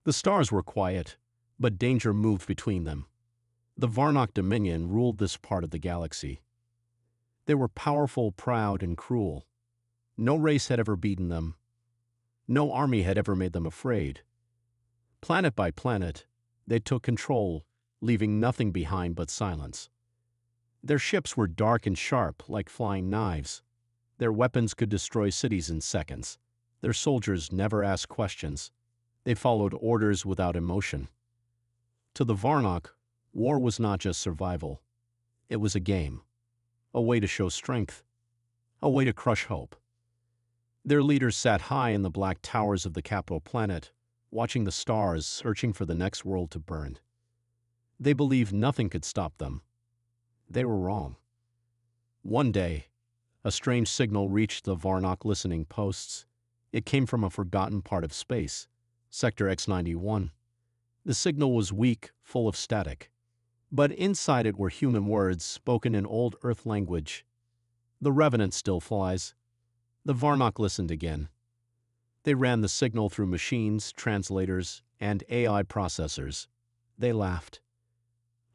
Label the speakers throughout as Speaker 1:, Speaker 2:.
Speaker 1: The stars were quiet, but danger moved between them. The Varnock Dominion ruled this part of the galaxy. They were powerful, proud, and cruel. No race had ever beaten them. No army had ever made them afraid. Planet by planet, they took control, leaving nothing behind but silence. Their ships were dark and sharp, like flying knives. Their weapons could destroy cities in seconds. Their soldiers never asked questions. They followed orders without emotion. To the Varnock, war was not just survival. It was a game, a way to show strength, a way to crush hope. Their leaders sat high in the black towers of the capital planet, watching the stars, searching for the next world to burn. They believed nothing could stop them. They were wrong. One day, a strange signal reached the Varnock listening posts. It came from a forgotten part of space, Sector X-91. The signal was weak, full of static. But inside it were human words spoken in old Earth language. The Revenant still flies. The Varnock listened again. They ran the signal through machines, translators, and AI processors. They laughed.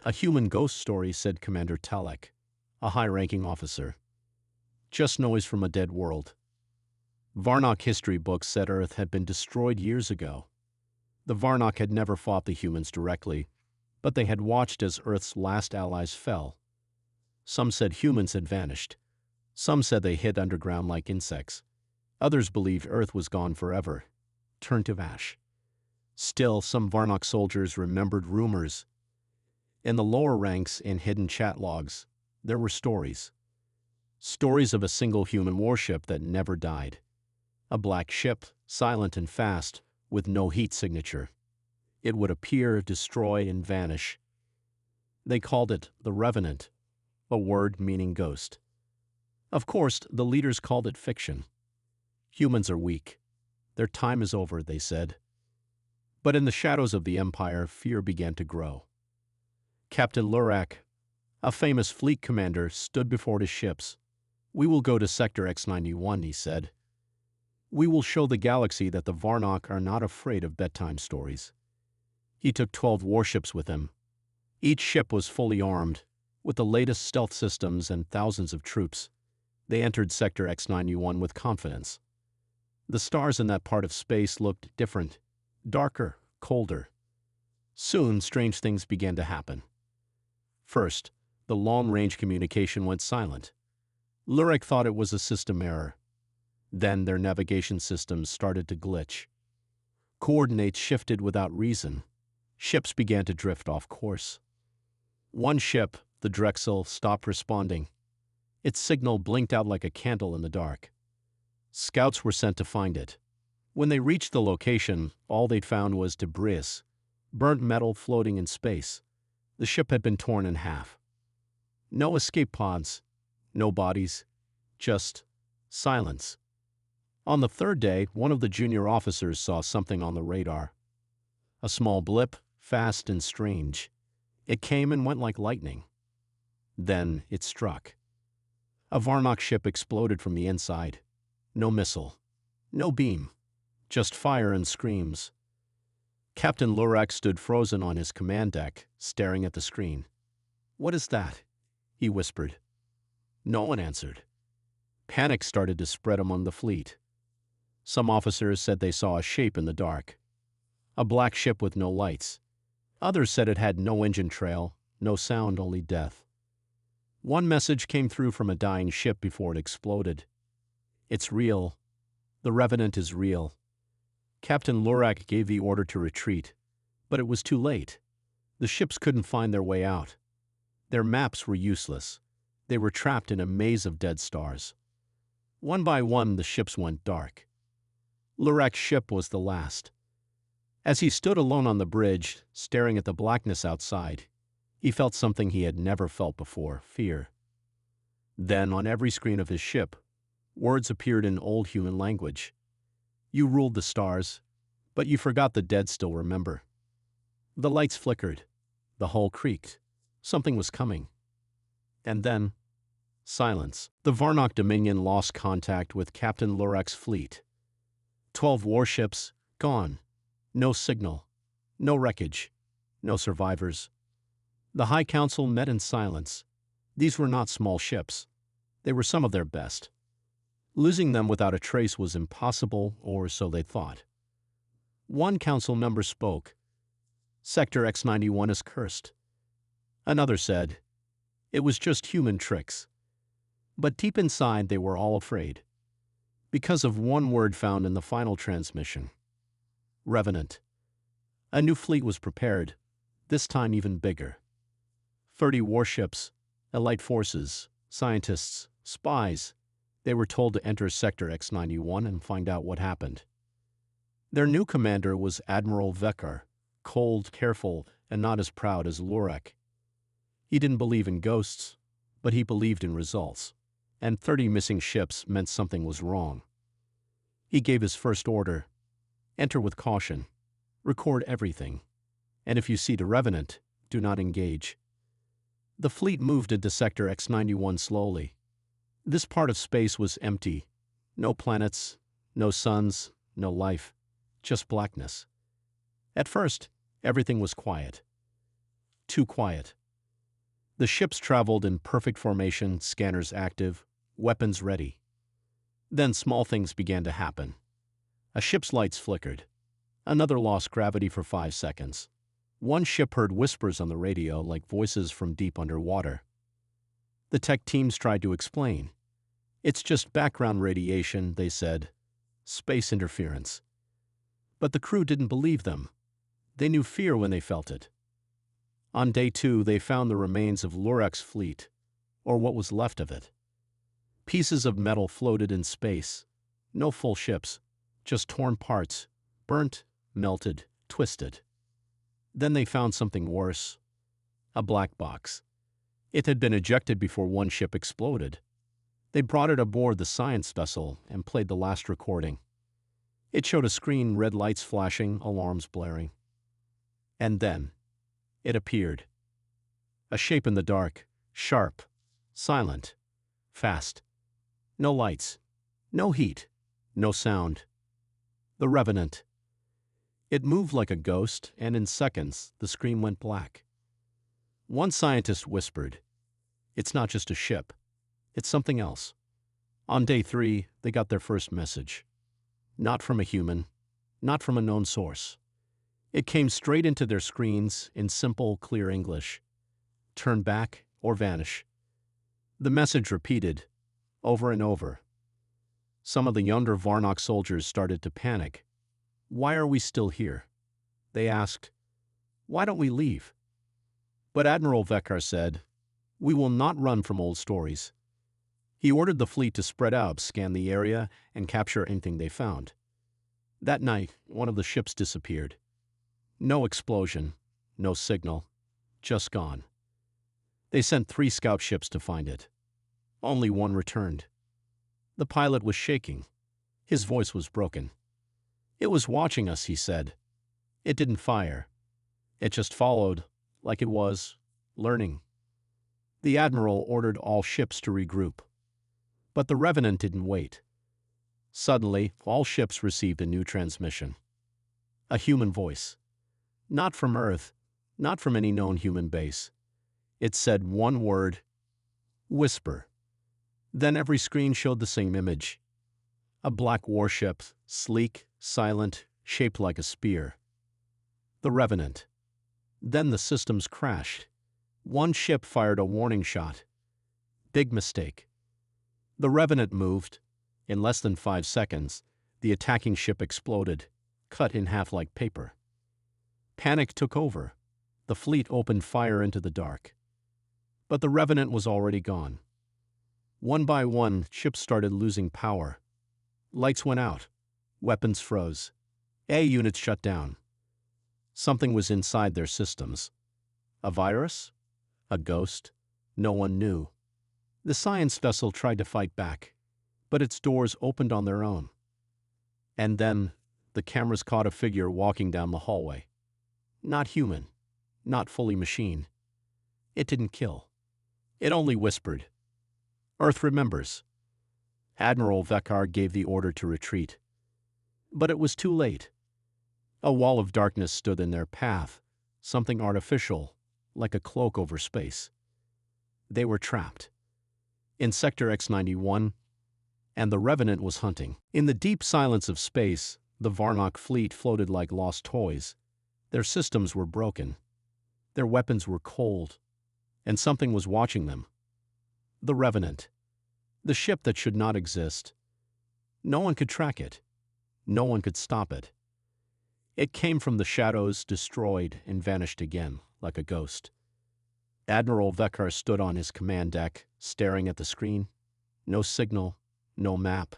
Speaker 1: "A human ghost story," said Commander Talek, a high-ranking officer. "Just noise from a dead world." Varnock history books said Earth had been destroyed years ago. The Varnock had never fought the humans directly, but they had watched as Earth's last allies fell. Some said humans had vanished. Some said they hid underground like insects. Others believed Earth was gone forever, turned to ash. Still, some Varnock soldiers remembered rumors. In the lower ranks, in hidden chat logs, there were stories. Stories of a single human warship that never died. A black ship, silent and fast, with no heat signature. It would appear, destroy, and vanish. They called it the Revenant, a word meaning ghost. Of course, the leaders called it fiction. Humans are weak. Their time is over, they said. But in the shadows of the Empire, fear began to grow. Captain Lurak, a famous fleet commander, stood before his ships. "We will go to Sector X-91, he said. "We will show the galaxy that the Varnock are not afraid of bedtime stories." He took 12 warships with him. Each ship was fully armed, with the latest stealth systems and thousands of troops. They entered Sector X-91 with confidence. The stars in that part of space looked different, darker, colder. Soon, strange things began to happen. First, the long-range communication went silent. Lurak thought it was a system error. Then their navigation systems started to glitch. Coordinates shifted without reason. Ships began to drift off course. One ship, the Drexel, stopped responding. Its signal blinked out like a candle in the dark. Scouts were sent to find it. When they reached the location, all they'd found was debris, burnt metal floating in space. The ship had been torn in half. No escape pods, no bodies, just silence. On the third day, one of the junior officers saw something on the radar. A small blip, fast and strange. It came and went like lightning. Then it struck. A Varnock ship exploded from the inside. No missile, no beam, just fire and screams. Captain Lurak stood frozen on his command deck, staring at the screen. "What is that?" he whispered. No one answered. Panic started to spread among the fleet. Some officers said they saw a shape in the dark. A black ship with no lights. Others said it had no engine trail, no sound, only death. One message came through from a dying ship before it exploded. "It's real. The Revenant is real." Captain Lurak gave the order to retreat, but it was too late. The ships couldn't find their way out. Their maps were useless. They were trapped in a maze of dead stars. One by one, the ships went dark. Lurak's ship was the last. As he stood alone on the bridge, staring at the blackness outside, he felt something he had never felt before, fear. Then, on every screen of his ship, words appeared in old human language. "You ruled the stars, but you forgot the dead still remember." The lights flickered. The hull creaked. Something was coming. And then, silence. The Varnock Dominion lost contact with Captain Lurak's fleet. 12 warships, gone. No signal. No wreckage. No survivors. The High Council met in silence. These were not small ships. They were some of their best. Losing them without a trace was impossible, or so they thought. One council member spoke. Sector X-91 is cursed. Another said, it was just human tricks. But deep inside they were all afraid. Because of one word found in the final transmission. Revenant. A new fleet was prepared, this time even bigger. 30 warships, elite forces, scientists, spies. They were told to enter Sector X-91 and find out what happened. Their new commander was Admiral Vekar, cold, careful, and not as proud as Lurek. He didn't believe in ghosts, but he believed in results, and 30 missing ships meant something was wrong. He gave his first order: enter with caution, record everything, and if you see the Revenant, do not engage. The fleet moved into Sector X-91 slowly. This part of space was empty. No planets, no suns, no life, just blackness. At first, everything was quiet. Too quiet. The ships traveled in perfect formation, scanners active, weapons ready. Then small things began to happen. A ship's lights flickered. Another lost gravity for 5 seconds. One ship heard whispers on the radio like voices from deep underwater. The tech teams tried to explain. It's just background radiation, they said. Space interference. But the crew didn't believe them. They knew fear when they felt it. On day 2, they found the remains of Lurek's fleet, or what was left of it. Pieces of metal floated in space. No full ships, just torn parts, burnt, melted, twisted. Then they found something worse. A black box. It had been ejected before one ship exploded. They brought it aboard the science vessel and played the last recording. It showed a screen, red lights flashing, alarms blaring. And then, it appeared. A shape in the dark, sharp, silent, fast. No lights, no heat, no sound. The Revenant. It moved like a ghost, and in seconds, the screen went black. One scientist whispered, "It's not just a ship. It's something else." On day 3, they got their first message. Not from a human, not from a known source. It came straight into their screens in simple, clear English. Turn back or vanish. The message repeated, over and over. Some of the younger Varnock soldiers started to panic. Why are we still here? They asked, why don't we leave? But Admiral Vekar said, we will not run from old stories. He ordered the fleet to spread out, scan the area, and capture anything they found. That night, one of the ships disappeared. No explosion, no signal, just gone. They sent 3 scout ships to find it. Only one returned. The pilot was shaking. His voice was broken. It was watching us, he said. It didn't fire. It just followed, like it was, learning. The admiral ordered all ships to regroup. But the Revenant didn't wait. Suddenly, all ships received a new transmission. A human voice. Not from Earth, not from any known human base. It said one word, whisper. Then every screen showed the same image. A black warship, sleek, silent, shaped like a spear. The Revenant. Then the systems crashed. One ship fired a warning shot. Big mistake. The Revenant moved. In less than 5 seconds, the attacking ship exploded, cut in half like paper. Panic took over. The fleet opened fire into the dark. But the Revenant was already gone. One by one, ships started losing power. Lights went out. Weapons froze. A units shut down. Something was inside their systems. A virus? A ghost? No one knew. The science vessel tried to fight back, but its doors opened on their own. And then, the cameras caught a figure walking down the hallway. Not human. Not fully machine. It didn't kill. It only whispered. Earth remembers. Admiral Vekar gave the order to retreat. But it was too late. A wall of darkness stood in their path, something artificial, like a cloak over space. They were trapped in Sector X-91, and the Revenant was hunting. In the deep silence of space, the Varnock fleet floated like lost toys. Their systems were broken. Their weapons were cold, and something was watching them. The Revenant. The ship that should not exist. No one could track it. No one could stop it. It came from the shadows, destroyed, and vanished again, like a ghost. Admiral Vekar stood on his command deck, staring at the screen. No signal, no map.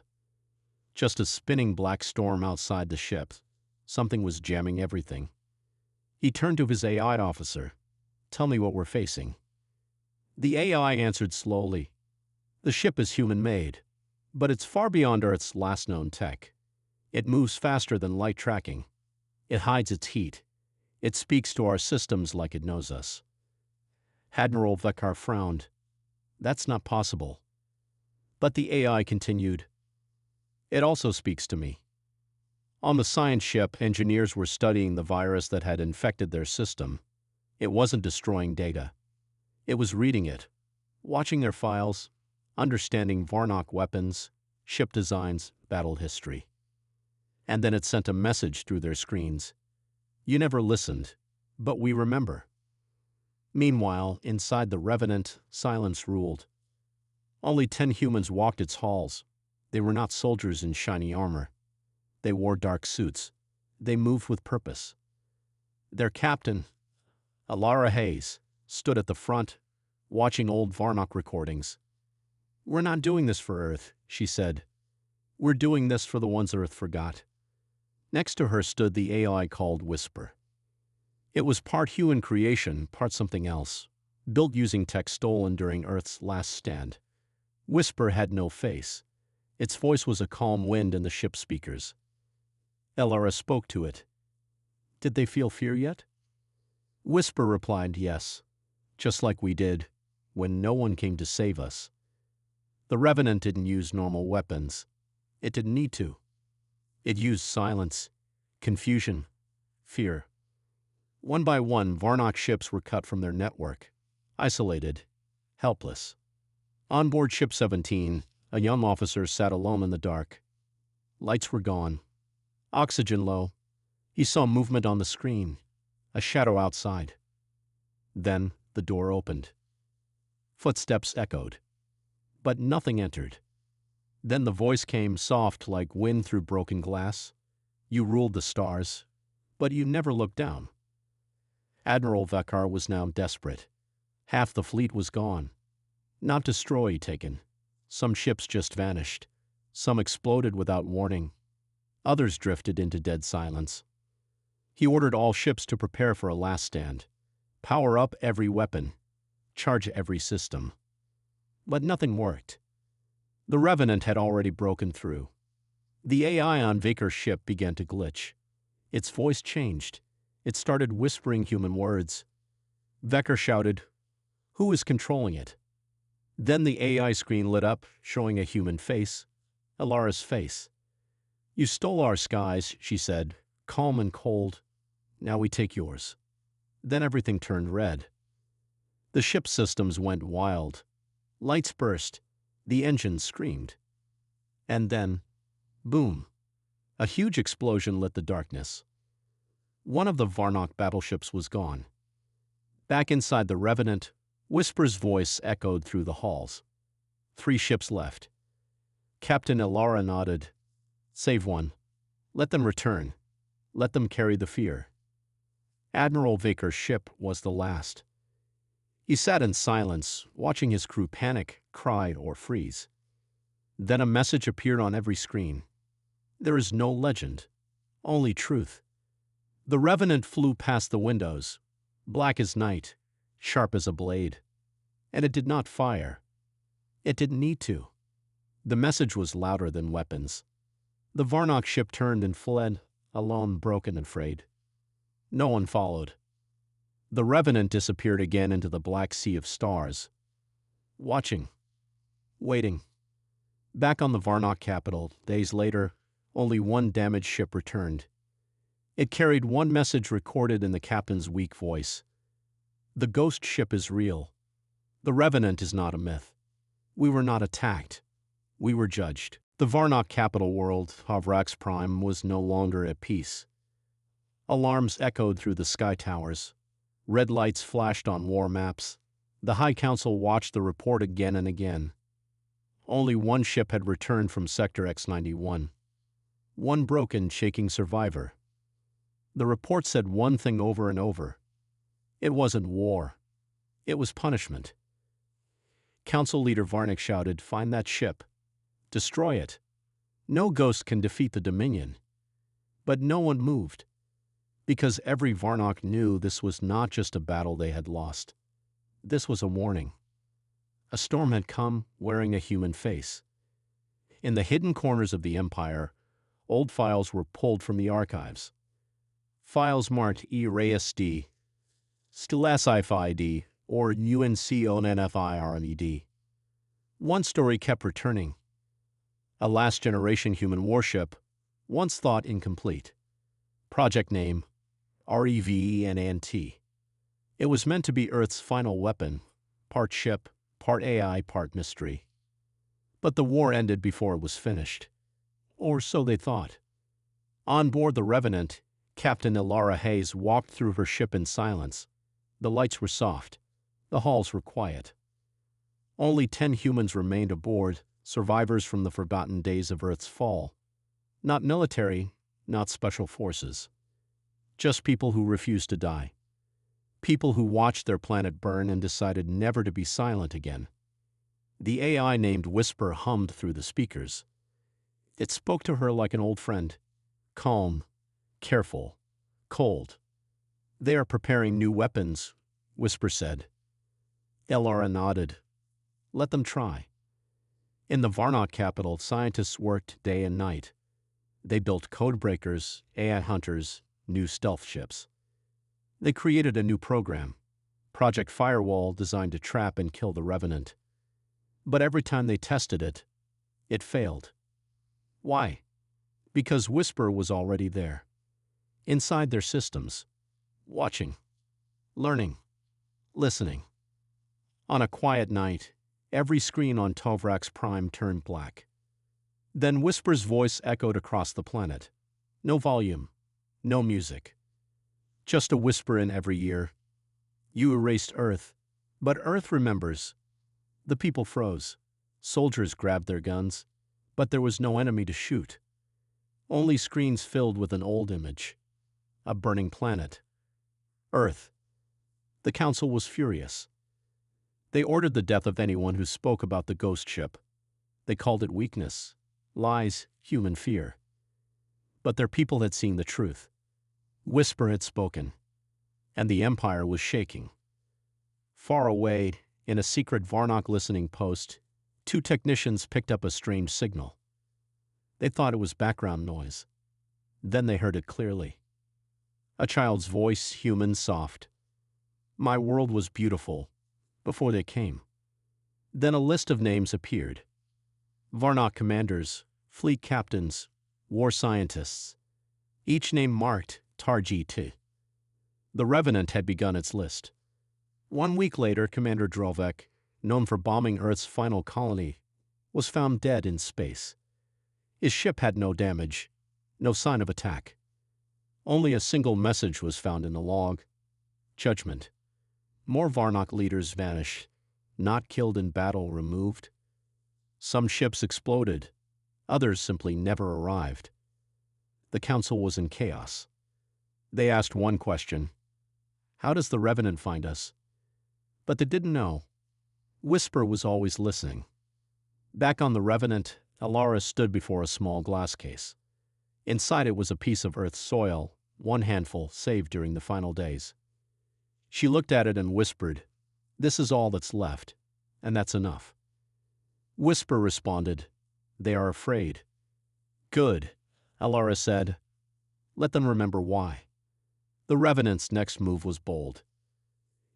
Speaker 1: Just a spinning black storm outside the ship. Something was jamming everything. He turned to his AI officer. "Tell me what we're facing." The AI answered slowly. "The ship is human-made, but it's far beyond Earth's last known tech. It moves faster than light tracking. It hides its heat. It speaks to our systems like it knows us." Admiral Vekar frowned. "That's not possible." But the AI continued. "It also speaks to me." On the science ship, engineers were studying the virus that had infected their system. It wasn't destroying data. It was reading it, watching their files, understanding Varnock weapons, ship designs, battle history. And then it sent a message through their screens. "You never listened, but we remember." Meanwhile, inside the Revenant, silence ruled. Only 10 humans walked its halls. They were not soldiers in shiny armor. They wore dark suits. They moved with purpose. Their captain, Alara Hayes, stood at the front, watching old Varnock recordings. "We're not doing this for Earth," she said. "We're doing this for the ones Earth forgot." Next to her stood the AI called Whisper. It was part human creation, part something else, built using tech stolen during Earth's last stand. Whisper had no face. Its voice was a calm wind in the ship's speakers. Elara spoke to it. "Did they feel fear yet?" Whisper replied, "Yes, just like we did when no one came to save us." The Revenant didn't use normal weapons. It didn't need to. It used silence, confusion, fear. One by one, Varnock ships were cut from their network, isolated, helpless. On board Ship 17, a young officer sat alone in the dark. Lights were gone. Oxygen low. He saw movement on the screen, a shadow outside. Then the door opened. Footsteps echoed, but nothing entered. Then the voice came soft like wind through broken glass. "You ruled the stars, but you never looked down." Admiral Vekar was now desperate. Half the fleet was gone. Not destroyed, taken. Some ships just vanished. Some exploded without warning. Others drifted into dead silence. He ordered all ships to prepare for a last stand. Power up every weapon. Charge every system. But nothing worked. The Revenant had already broken through. The AI on Vaker's ship began to glitch. Its voice changed. It started whispering human words. Veker shouted, "Who is controlling it?" Then the AI screen lit up, showing a human face, Alara's face. "You stole our skies," she said, calm and cold. "Now we take yours." Then everything turned red. The ship's systems went wild. Lights burst. The engines screamed. And then, boom, a huge explosion lit the darkness. One of the Varnock battleships was gone. Back inside the Revenant, Whisper's voice echoed through the halls. 3 ships left. Captain Elara nodded. "Save one. Let them return. Let them carry the fear." Admiral Vaker's ship was the last. He sat in silence, watching his crew panic, cry, or freeze. Then a message appeared on every screen. There is no legend, only truth. The Revenant flew past the windows, black as night, sharp as a blade. And it did not fire. It didn't need to. The message was louder than weapons. The Varnock ship turned and fled, alone, broken and frayed. No one followed. The Revenant disappeared again into the black sea of stars. Watching. Waiting. Back on the Varnock capital, days later, only one damaged ship returned. It carried one message recorded in the captain's weak voice. The ghost ship is real. The Revenant is not a myth. We were not attacked. We were judged. The Varnock capital world, GalacticPrime, was no longer at peace. Alarms echoed through the sky towers. Red lights flashed on war maps. The High Council watched the report again and again. Only one ship had returned from Sector X-91. One broken, shaking survivor. The report said one thing over and over. It wasn't war. It was punishment. Council leader Varnick shouted, "Find that ship. Destroy it. No ghost can defeat the Dominion." But no one moved, because every Varnock knew this was not just a battle they had lost. This was a warning. A storm had come wearing a human face. In the hidden corners of the Empire, old files were pulled from the archives. Files marked ERASD, Sci-Fi or UNCONFIRED. One story kept returning. A last-generation human warship, once thought incomplete. Project name, REVENANT. It was meant to be Earth's final weapon, part ship, part AI, part mystery. But the war ended before it was finished. Or so they thought. On board the Revenant, Captain Elara Hayes walked through her ship in silence. The lights were soft. The halls were quiet. Only 10 humans remained aboard, survivors from the forgotten days of Earth's fall. Not military, not special forces. Just people who refused to die. People who watched their planet burn and decided never to be silent again. The AI named Whisper hummed through the speakers. It spoke to her like an old friend. Calm, careful, cold. "They are preparing new weapons," Whisper said. Elara nodded. "Let them try." In the Varnock capital, scientists worked day and night. They built codebreakers, AI hunters, new stealth ships. They created a new program, Project Firewall, designed to trap and kill the Revenant. But every time they tested it, it failed. Why? Because Whisper was already there, inside their systems, watching, learning, listening. On a quiet night, every screen on GalacticPrime turned black. Then Whisper's voice echoed across the planet. No volume, no music. Just a whisper in every ear. "You erased Earth, but Earth remembers." The people froze. Soldiers grabbed their guns, but there was no enemy to shoot. Only screens filled with an old image. A burning planet. Earth. The council was furious. They ordered the death of anyone who spoke about the ghost ship. They called it weakness, lies, human fear. But their people had seen the truth. Whisper had spoken, and the Empire was shaking. Far away, in a secret Varnock listening post, 2 technicians picked up a strange signal. They thought it was background noise. Then they heard it clearly. A child's voice, human, soft. "My world was beautiful before they came." Then a list of names appeared. Varnock commanders, fleet captains, war scientists. Each name marked Target. The Revenant had begun its list. 1 week later, Commander Drovek, known for bombing Earth's final colony, was found dead in space. His ship had no damage, no sign of attack. Only a single message was found in the log. Judgment. More Varnock leaders vanished, not killed in battle, removed. Some ships exploded, others simply never arrived. The council was in chaos. They asked one question: how does the Revenant find us? But they didn't know. Whisper was always listening. Back on the Revenant, Elara stood before a small glass case. Inside it was a piece of Earth's soil, one handful saved during the final days. She looked at it and whispered, "This is all that's left, and that's enough." Whisper responded, "They are afraid." "Good," Elara said. "Let them remember why." The Revenant's next move was bold.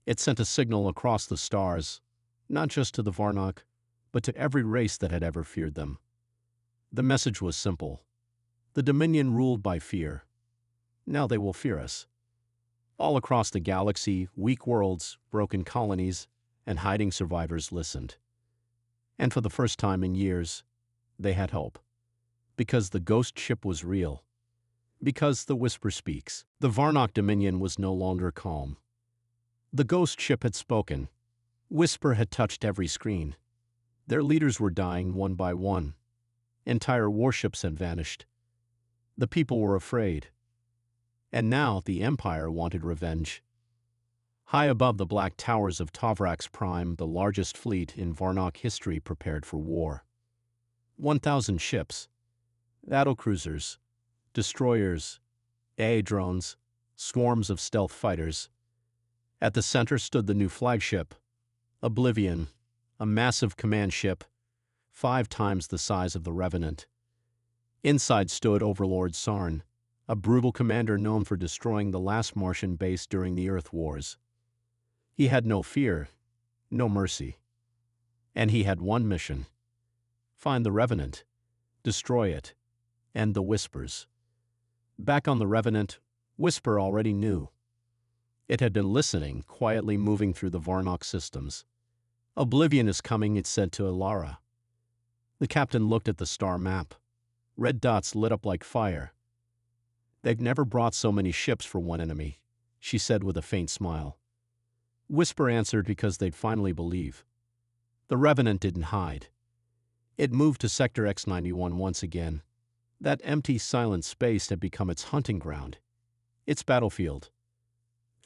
Speaker 1: It sent a signal across the stars, not just to the Varnock, but to every race that had ever feared them. The message was simple. The Dominion ruled by fear. Now they will fear us. All across the galaxy, weak worlds, broken colonies, and hiding survivors listened. And for the first time in years, they had hope. Because the ghost ship was real. Because the whisper speaks. The Varnock Dominion was no longer calm. The ghost ship had spoken. Whisper had touched every screen. Their leaders were dying one by one. Entire warships had vanished. The people were afraid. And now the Empire wanted revenge. High above the black towers of Tavrax Prime, the largest fleet in Varnock history prepared for war. 1,000 ships, battlecruisers, destroyers, AA drones, swarms of stealth fighters. At the center stood the new flagship, Oblivion, a massive command ship, 5 times the size of the Revenant. Inside stood Overlord Sarn, a brutal commander known for destroying the last Martian base during the Earth Wars. He had no fear, no mercy. And he had one mission: find the Revenant, destroy it, end the Whispers. Back on the Revenant, Whisper already knew. It had been listening, quietly moving through the Varnock systems. Oblivion is coming, it said to Ilara. The captain looked at the star map. Red dots lit up like fire. They've never brought so many ships for one enemy, she said with a faint smile. Whisper answered because they'd finally believe. The Revenant didn't hide. It moved to Sector X91 once again. That empty, silent space had become its hunting ground, its battlefield.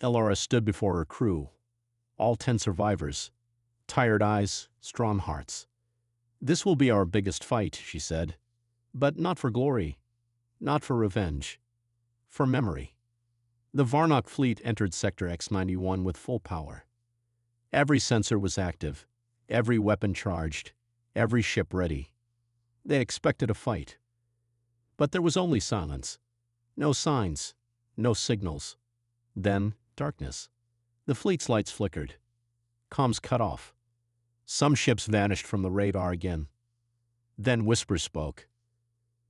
Speaker 1: Ilara stood before her crew, all 10 survivors, tired eyes, strong hearts. This will be our biggest fight, she said. But not for glory, not for revenge, for memory. The Varnock fleet entered Sector X91 with full power. Every sensor was active, every weapon charged, every ship ready. They expected a fight. But there was only silence. No signs, no signals. Then, darkness. The fleet's lights flickered. Comms cut off. Some ships vanished from the radar again. Then Whisper spoke.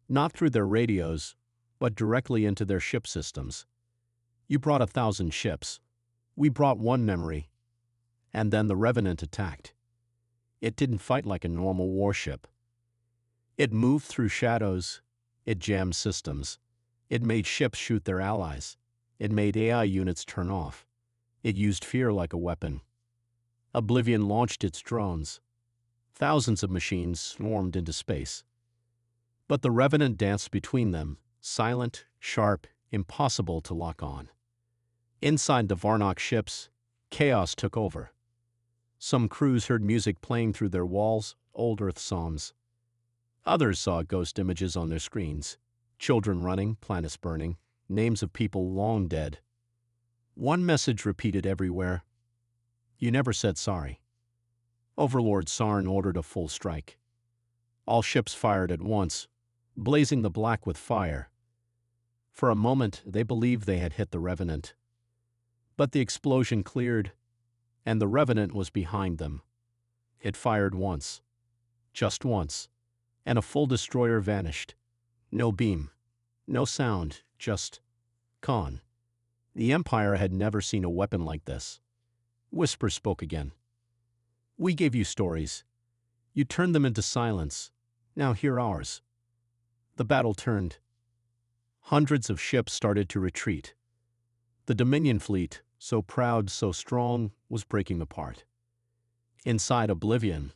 Speaker 1: Not through their radios, but directly into their ship systems. You brought 1,000 ships. We brought one memory. And then the Revenant attacked. It didn't fight like a normal warship. It moved through shadows. It jammed systems. It made ships shoot their allies. It made AI units turn off. It used fear like a weapon. Oblivion launched its drones. Thousands of machines swarmed into space. But the Revenant danced between them, silent, sharp, impossible to lock on. Inside the Varnock ships, chaos took over. Some crews heard music playing through their walls, old Earth songs. Others saw ghost images on their screens, children running, planets burning, names of people long dead. One message repeated everywhere: you never said sorry. Overlord Sarn ordered a full strike. All ships fired at once, blazing the black with fire. For a moment, they believed they had hit the Revenant. But the explosion cleared, and the Revenant was behind them. It fired once, just once, and a full destroyer vanished. No beam, no sound, just gone. The Empire had never seen a weapon like this. Whisper spoke again. We gave you stories. You turned them into silence. Now hear ours. The battle turned. Hundreds of ships started to retreat. The Dominion fleet, so proud, so strong, was breaking apart. Inside Oblivion,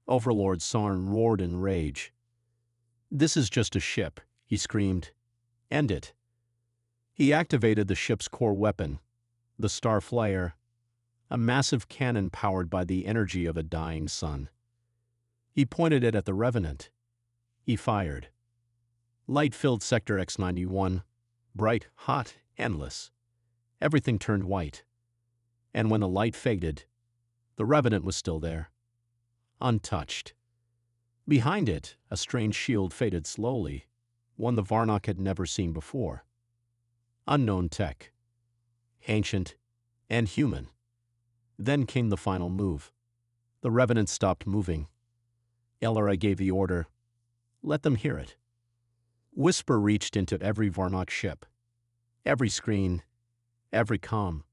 Speaker 1: Overlord Sarn roared in rage. This is just a ship, he screamed. End it. He activated the ship's core weapon, the Star Flyer, a massive cannon powered by the energy of a dying sun. He pointed it at the Revenant. He fired. Light filled Sector X91, bright, hot, endless. Everything turned white. And when the light faded, the Revenant was still there, untouched. Behind it, a strange shield faded slowly, one the Varnock had never seen before. Unknown tech. Ancient and human. Then came the final move. The Revenant stopped moving. Ilara gave the order, let them hear it. Whisper reached into every Varnock ship. Every screen, every comm,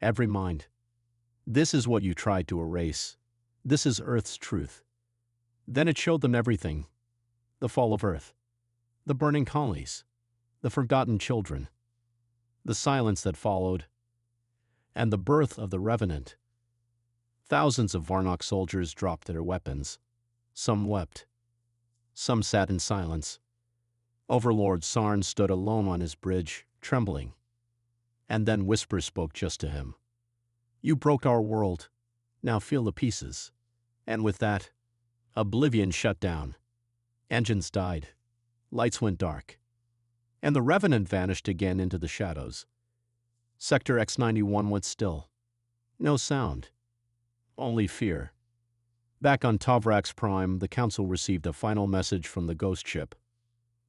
Speaker 1: every mind. This is what you tried to erase. This is Earth's truth. Then it showed them everything. The fall of Earth, the burning colonies, the forgotten children, the silence that followed, and the birth of the Revenant. Thousands of Varnock soldiers dropped their weapons. Some wept. Some sat in silence. Overlord Sarn stood alone on his bridge, trembling. And then Whisper spoke just to him. You broke our world. Now feel the pieces. And with that, oblivion shut down. Engines died. Lights went dark. And the Revenant vanished again into the shadows. Sector X-91 went still. No sound. Only fear. Back on Tavrax Prime, the Council received a final message from the ghost ship.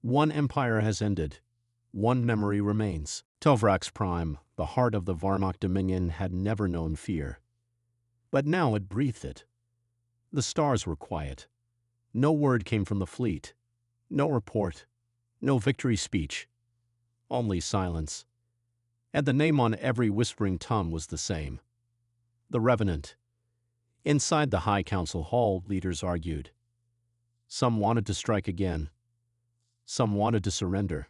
Speaker 1: One empire has ended. One memory remains. Tavrax Prime, the heart of the Varnock Dominion, had never known fear. But now it breathed it. The stars were quiet. No word came from the fleet. No report. No victory speech. Only silence. And the name on every whispering tongue was the same. The Revenant. Inside the High Council hall, leaders argued. Some wanted to strike again. Some wanted to surrender.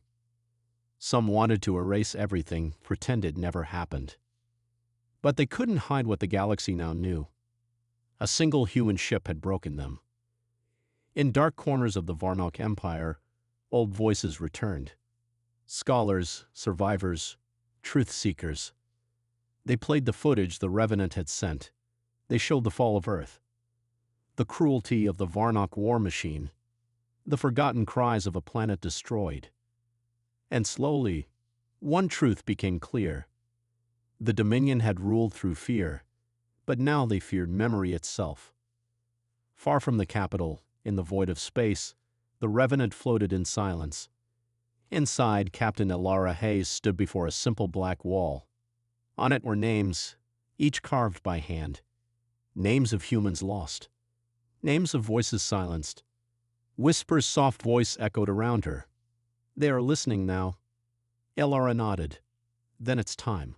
Speaker 1: Some wanted to erase everything, pretend it never happened. But they couldn't hide what the galaxy now knew. A single human ship had broken them. In dark corners of the Varnock Empire, old voices returned. Scholars, survivors, truth-seekers. They played the footage the Revenant had sent. They showed the fall of Earth, the cruelty of the Varnock war machine, the forgotten cries of a planet destroyed. And slowly, one truth became clear. The Dominion had ruled through fear, but now they feared memory itself. Far from the capital, in the void of space, the Revenant floated in silence. Inside, Captain Elara Hayes stood before a simple black wall. On it were names, each carved by hand. Names of humans lost. Names of voices silenced. Whisper's soft voice echoed around her. They are listening now. Elara nodded. Then it's time.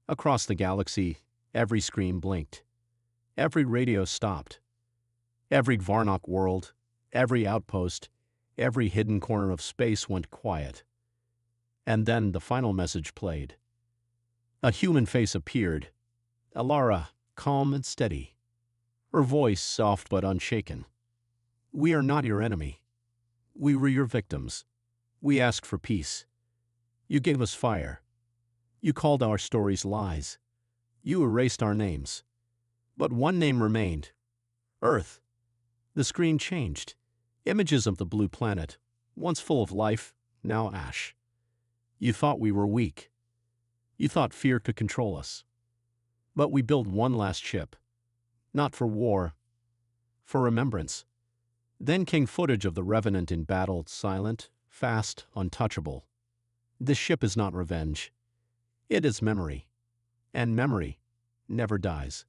Speaker 1: Across the galaxy, every screen blinked. Every radio stopped. Every Varnock world, every outpost, every hidden corner of space went quiet. And then the final message played. A human face appeared. Elara, calm and steady. Her voice soft but unshaken. We are not your enemy. We were your victims. We asked for peace. You gave us fire. You called our stories lies. You erased our names. But one name remained. Earth. The screen changed. Images of the blue planet, once full of life, now ash. You thought we were weak. You thought fear could control us. But we built one last ship. Not for war, for remembrance. Then came footage of the Revenant in battle, silent, fast, untouchable. This ship is not revenge. It is memory. And memory never dies.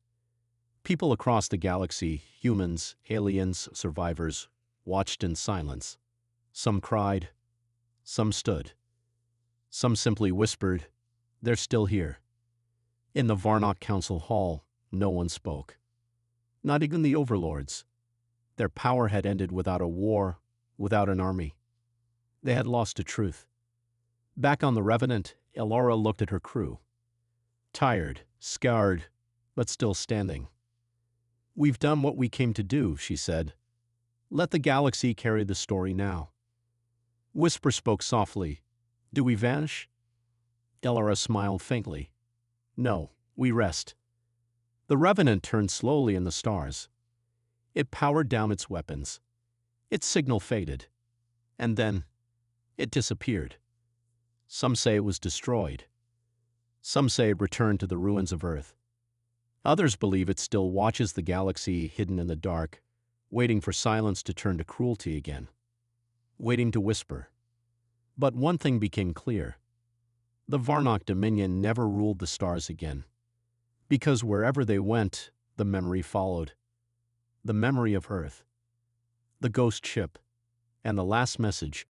Speaker 1: People across the galaxy, humans, aliens, survivors, watched in silence. Some cried. Some stood. Some simply whispered, they're still here. In the Varnock Council Hall, no one spoke. Not even the overlords. Their power had ended without a war, without an army. They had lost to truth. Back on the Revenant, Elara looked at her crew. Tired, scarred, but still standing. We've done what we came to do, she said. Let the galaxy carry the story now. Whisper spoke softly. Do we vanish? Elara smiled faintly. No, we rest. The Revenant turned slowly in the stars. It powered down its weapons. Its signal faded. And then, it disappeared. Some say it was destroyed. Some say it returned to the ruins of Earth. Others believe it still watches the galaxy hidden in the dark, waiting for silence to turn to cruelty again. Waiting to whisper. But one thing became clear. The Varnock Dominion never ruled the stars again. Because wherever they went, the memory followed. The memory of Earth. The ghost ship. And the last message,